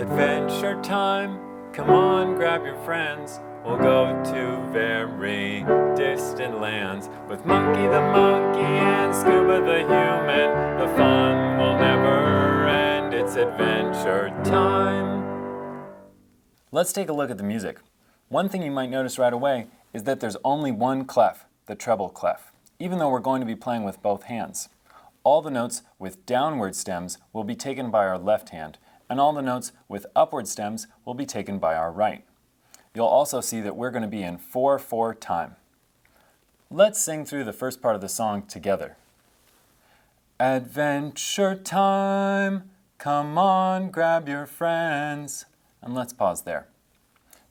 Adventure time, come on, grab your friends. We'll go to very distant lands with Monkey the monkey and Scuba the human. The fun will never end, it's adventure time. Let's take a look at the music. One thing you might notice right away is that there's only one clef, the treble clef, even though we're going to be playing with both hands. All the notes with downward stems will be taken by our left hand, and all the notes with upward stems will be taken by our right. You'll also see that we're going to be in 4/4 time. Let's sing through the first part of the song together. Adventure time, come on, grab your friends. And let's pause there.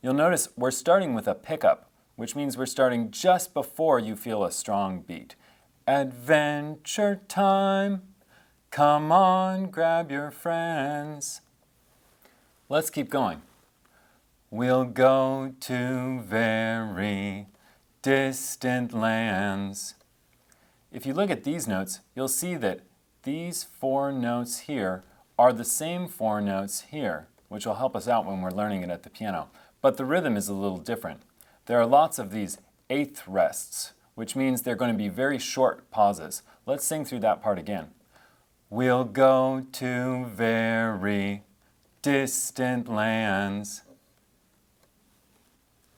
You'll notice we're starting with a pickup, which means we're starting just before you feel a strong beat. Adventure time, come on, grab your friends. Let's keep going. We'll go to very distant lands. If you look at these notes, you'll see that these 4 notes here are the same 4 notes here, which will help us out when we're learning it at the piano. But the rhythm is a little different. There are lots of these eighth rests, which means they're going to be very short pauses. Let's sing through that part again. We'll go to very distant lands.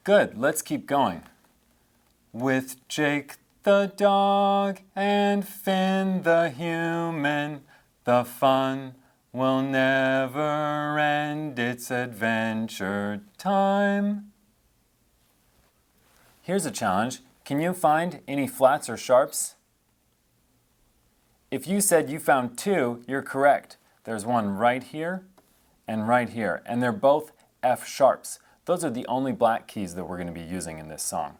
Good, let's keep going. With Jake the dog and Finn the human, the fun will never end, it's adventure time. Here's a challenge. Can you find any flats or sharps? If you said you found 2, you're correct. There's one right here and right here, and they're both F sharps. Those are the only black keys that we're going to be using in this song.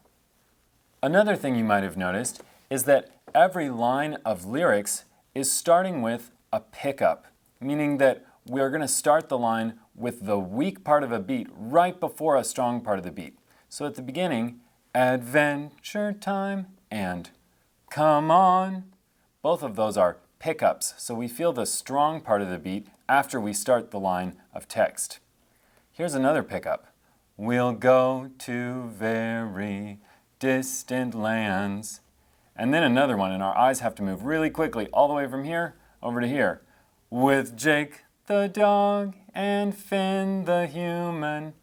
Another thing you might have noticed is that every line of lyrics is starting with a pickup, meaning that we're going to start the line with the weak part of a beat right before a strong part of the beat. So at the beginning, adventure time and come on. Both of those are pickups, so we feel the strong part of the beat after we start the line of text. Here's another pickup. We'll go to very distant lands. And then another one, and our eyes have to move really quickly all the way from here over to here. With Jake the dog and Finn the human,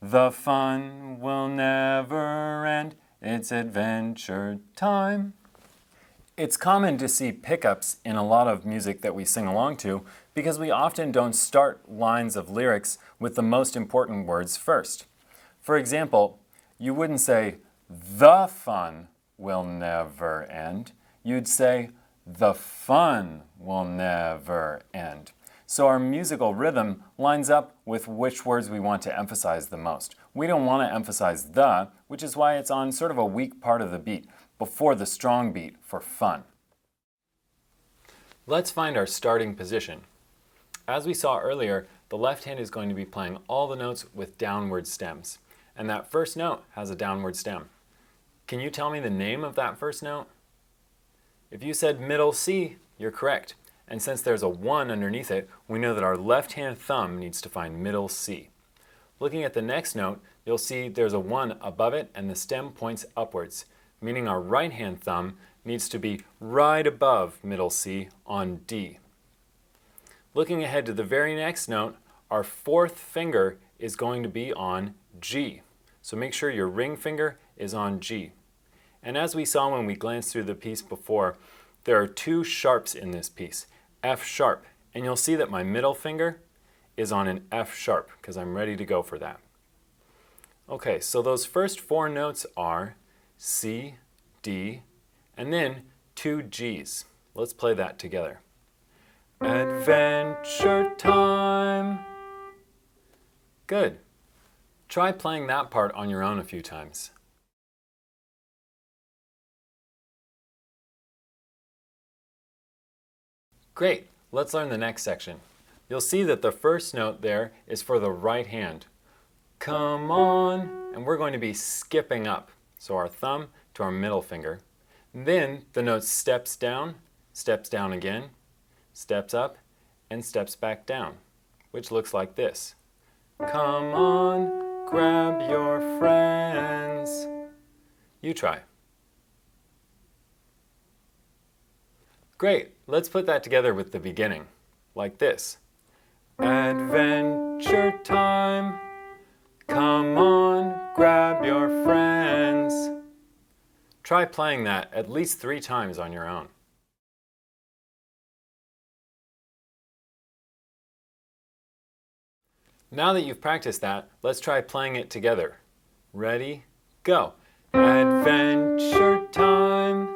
the fun will never end, it's adventure time. It's common to see pickups in a lot of music that we sing along to because we often don't start lines of lyrics with the most important words first. For example, you wouldn't say, the fun will never end. You'd say, the fun will never end. So our musical rhythm lines up with which words we want to emphasize the most. We don't want to emphasize the, which is why it's on sort of a weak part of the beat, before the strong beat for fun. Let's find our starting position. As we saw earlier, the left hand is going to be playing all the notes with downward stems. And that first note has a downward stem. Can you tell me the name of that first note? If you said middle C, you're correct. And since there's a 1 underneath it, we know that our left-hand thumb needs to find middle C. Looking at the next note, you'll see there's a 1 above it and the stem points upwards, meaning our right-hand thumb needs to be right above middle C on D. Looking ahead to the very next note, our 4th finger is going to be on G. So make sure your ring finger is on G. And as we saw when we glanced through the piece before, there are 2 sharps in this piece, F sharp. And you'll see that my middle finger is on an F sharp because I'm ready to go for that. Okay, so those first 4 notes are C, D, and then 2 Gs. Let's play that together. Adventure time. Good. Try playing that part on your own a few times. Great. Let's learn the next section. You'll see that the first note there is for the right hand. Come on. And we're going to be skipping up. So our thumb to our middle finger. Then the note steps down again, steps up, and steps back down, which looks like this. Come on, grab your friends. You try. Great, let's put that together with the beginning, like this. Adventure time. Come on, grab your friends. Try playing that at least 3 times on your own. Now that you've practiced that, let's try playing it together. Ready? Go. Adventure time.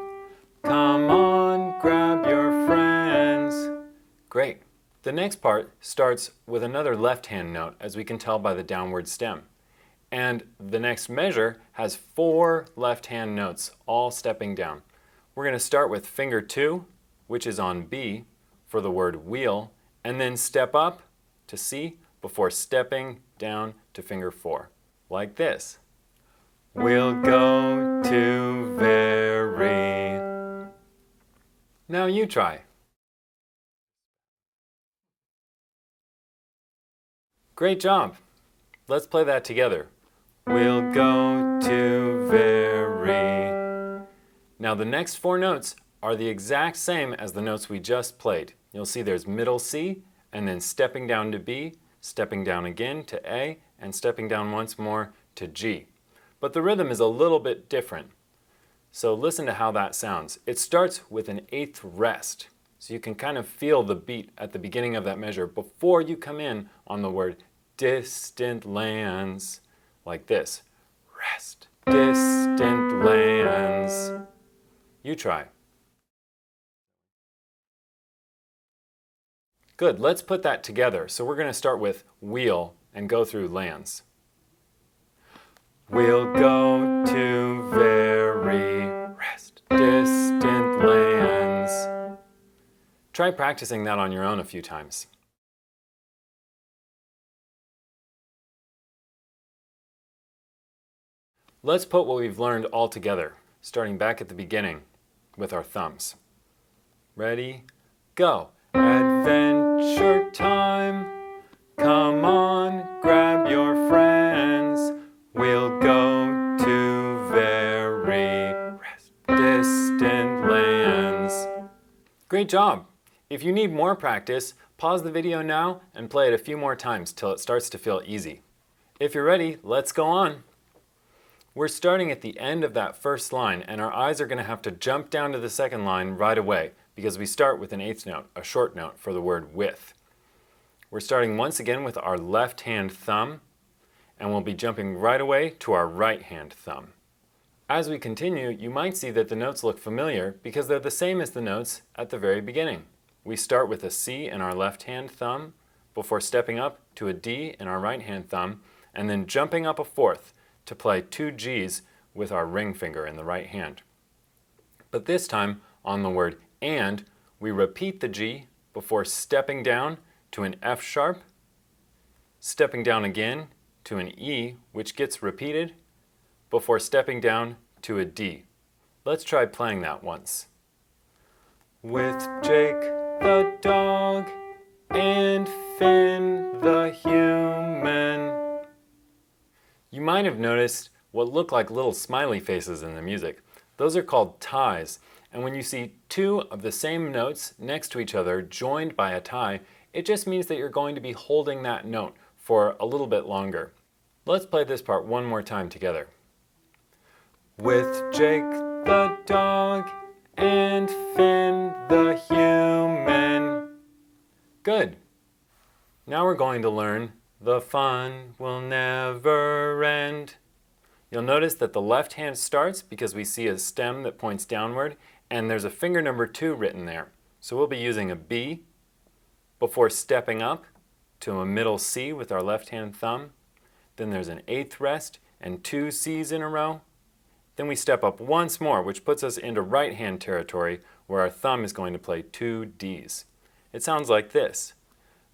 Come on, grab your friends. Great. The next part starts with another left-hand note, as we can tell by the downward stem. And the next measure has 4 left-hand notes, all stepping down. We're going to start with finger 2, which is on B, for the word wheel, and then step up to C before stepping down to finger 4, like this. We'll go to very. Now you try. Great job. Let's play that together. We'll go to very. Now the next 4 notes are the exact same as the notes we just played. You'll see there's middle C, and then stepping down to B, stepping down again to A, and stepping down once more to G. But the rhythm is a little bit different. So listen to how that sounds. It starts with an 8th rest. So you can kind of feel the beat at the beginning of that measure before you come in on the word distant lands, like this. Rest, distant lands. You try. Good, let's put that together. So we're going to start with wheel and go through lands. We'll go to very rest, distant lands. Try practicing that on your own a few times. Let's put what we've learned all together, starting back at the beginning with our thumbs. Ready? Go. Adventure time. Come on, grab your friends. We'll go to very rest, distant lands. Great job! If you need more practice, pause the video now and play it a few more times till it starts to feel easy. If you're ready, let's go on. We're starting at the end of that first line, and our eyes are going to have to jump down to the second line right away because we start with an 8th note, a short note for the word with. We're starting once again with our left hand thumb, and we'll be jumping right away to our right hand thumb. As we continue, you might see that the notes look familiar because they're the same as the notes at the very beginning. We start with a C in our left hand thumb before stepping up to a D in our right hand thumb, and then jumping up a 4th to play 2 G's with our ring finger in the right hand. But this time, on the word and, we repeat the G before stepping down to an F sharp, stepping down again to an E, which gets repeated, before stepping down to a D. Let's try playing that once. With Jake the dog and Finn the human. You might have noticed what look like little smiley faces in the music. Those are called ties, and when you see 2 of the same notes next to each other joined by a tie, it just means that you're going to be holding that note for a little bit longer. Let's play this part one more time together. With Jake the dog and Finn the human. Good. Now we're going to learn the fun will never end. You'll notice that the left hand starts because we see a stem that points downward, and there's a finger number 2 written there. So we'll be using a B before stepping up to a middle C with our left hand thumb. Then there's an 8th rest and 2 C's in a row. Then we step up once more, which puts us into right hand territory where our thumb is going to play 2 D's. It sounds like this.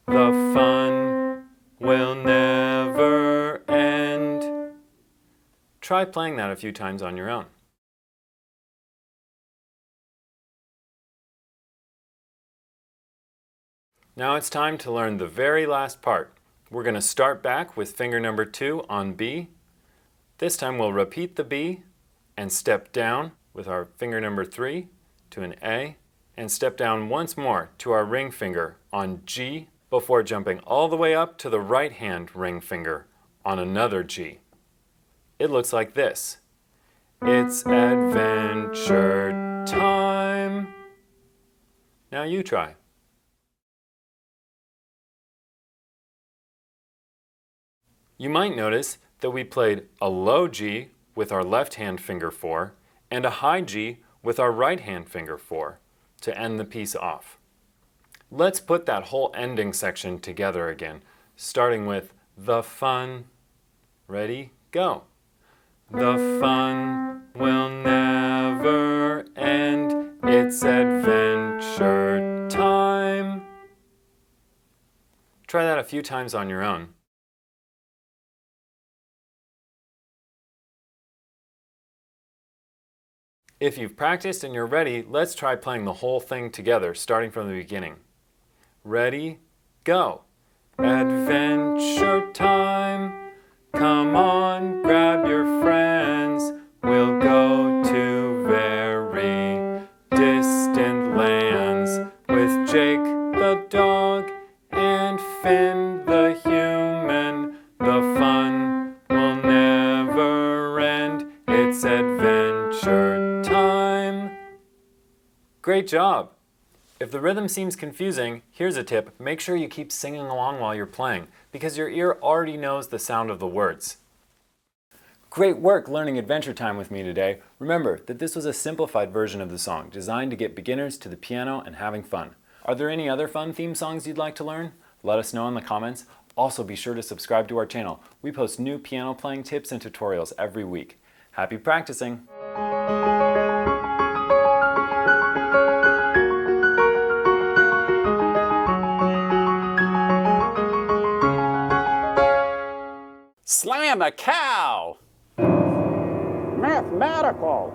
The fun will never end. Try playing that a few times on your own. Now it's time to learn the very last part, We're going to start back with finger number 2 on B. This time we'll repeat the B and step down with our finger number 3 to an A, and step down once more to our ring finger on G before jumping all the way up to the right hand ring finger on another G. It looks like this. It's adventure time. Now you try. You might notice that we played a low G with our left hand finger 4 and a high G with our right hand finger 4 to end the piece off. Let's put that whole ending section together again, starting with the fun. Ready? Go. The fun will never end. It's adventure time. Try that a few times on your own. If you've practiced and you're ready, let's try playing the whole thing together, starting from the beginning. Ready? Go. Adventure time. Come on, grab your friends. We'll go to very distant lands with Jake the dog and Finn the human. The fun will never end. It's adventure time. Great job! If the rhythm seems confusing, here's a tip. Make sure you keep singing along while you're playing, because your ear already knows the sound of the words. Great work learning Adventure Time with me today. Remember that this was a simplified version of the song, designed to get beginners to the piano and having fun. Are there any other fun theme songs you'd like to learn? Let us know in the comments. Also be sure to subscribe to our channel. We post new piano playing tips and tutorials every week. Happy practicing! Slam a cow! Mathematical.